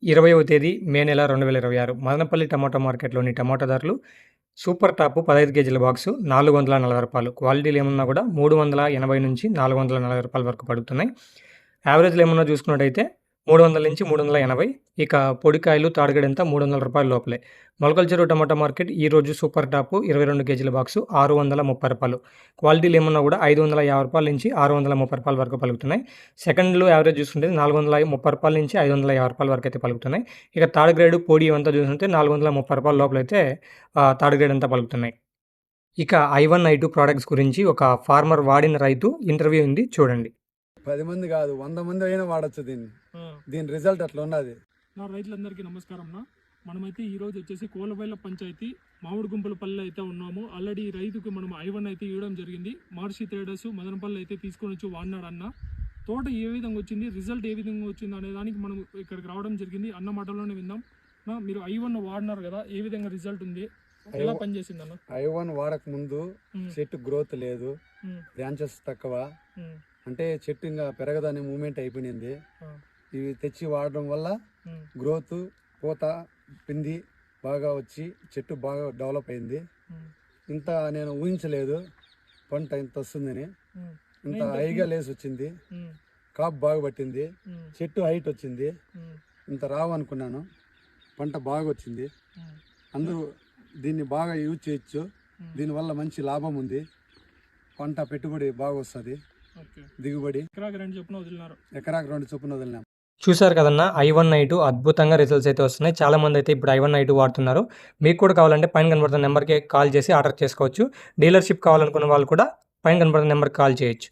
20వ తేదీ మే నెల 2026 మదనపల్లి టమాటా మార్కెట్‌లోని టమాటా ధరలు సూపర్ టాప్ 15 కేజీల బాక్సు రూ. 440 క్వాలిటీలు ఏమన్నా కూడా రూ. 380 నుంచి రూ. 440 వరకు పడుతున్నాయి. యావరేజ్‌లు ఏమన్నా చూసుకున్నట్టయితే 300 నుంచి 380. ఇక పొడికాయలు తాడిగడంతా రూ. 300 లోపలే. మొలకల చెరువు టమాటా మార్కెట్ ఈరోజు సూపర్ టాప్ 22 కేజీల బాక్సు రూ. 630. క్వాలిటీలు ఏమన్నా కూడా రూ. 550 నుంచి రూ. 630 వరకు పలుకుతున్నాయి. సెకండ్‌లో యావరేజ్ చూసుకుంటే రూ. 430 నుంచి రూ. 550 వరకు అయితే పలుకుతున్నాయి. ఇక థర్డ్ గ్రేడ్ పొడి ఇవంతా చూసుకుంటే రూ. 430 లోపలైతే థర్డ్ గ్రేడ్ అంతా పలుకుతున్నాయి. ఇక I1, I2 ప్రొడక్ట్స్ గురించి ఒక ఫార్మర్ వాడిన రైతు ఇంటర్వ్యూ ఉంది చూడండి. 10 మంది కాదు 100 మంది అయినా వాడచ్చు దీన్ని. దీని రిజల్ట్ అట్లా ఉన్నది. నా రైతులందరికీ నమస్కారం. మనమైతే ఈరోజు వచ్చేసి కోలబైల పంచాయతీ మామిడి గుంపలపల్లి అయితే ఉన్నాము. ఆల్రెడీ రైతుకు మనం I1 అయితే ఇవ్వడం జరిగింది. మార్చి ట్రేడర్స్ మదనపల్లి అయితే తీసుకొని వచ్చి వాడినాడు అన్న. తోట ఏ విధంగా వచ్చింది, రిజల్ట్ ఏ విధంగా వచ్చింది అనే దానికి మనం ఇక్కడికి రావడం జరిగింది. అన్న మాటల్లోనే విందాం. మీరు I1 వాడినారు కదా, ఏ విధంగా రిజల్ట్ ఉంది, ఎలా పనిచేసింది అన్న? I1 వాడక ముందు చెట్టు గ్రోత్ లేదు, బ్రాంచెస్ తక్కువ, అంటే చెట్టు ఇంకా పెరగదనే మూమెంట్ అయిపోయింది. ఇవి తెచ్చి వాడడం వల్ల గ్రోత్, పూత, పిండి బాగా వచ్చి చెట్టు బాగా డెవలప్ అయింది. ఇంత నేను ఊహించలేదు పంట ఇంత వస్తుందని. ఇంత హైగా లేసి వచ్చింది, కాపు బాగా పట్టింది, చెట్టు హైట్ వచ్చింది. ఇంత రావు అనుకున్నాను, పంట బాగా వచ్చింది. అందరూ దీన్ని బాగా యూజ్ చేయొచ్చు. దీనివల్ల మంచి లాభం ఉంది, పంట పెట్టుబడి బాగా వస్తుంది, దిగుబడి ఎకరాకు 2 చొప్పున వదిలినాం. చూసారు కదన్నా, I1, I2 అద్భుతంగా రిజల్ట్స్ అయితే వస్తున్నాయి. చాలామంది అయితే ఇప్పుడు I1, I2 వాడుతున్నారు. మీకు కూడా కావాలంటే పైన కనబడుతున్న నెంబర్కి కాల్ చేసి ఆర్డర్ చేసుకోవచ్చు. డీలర్షిప్ కావాలనుకున్న వాళ్ళు కూడా పైన కనబడుతున్న నెంబర్కి కాల్ చేయొచ్చు.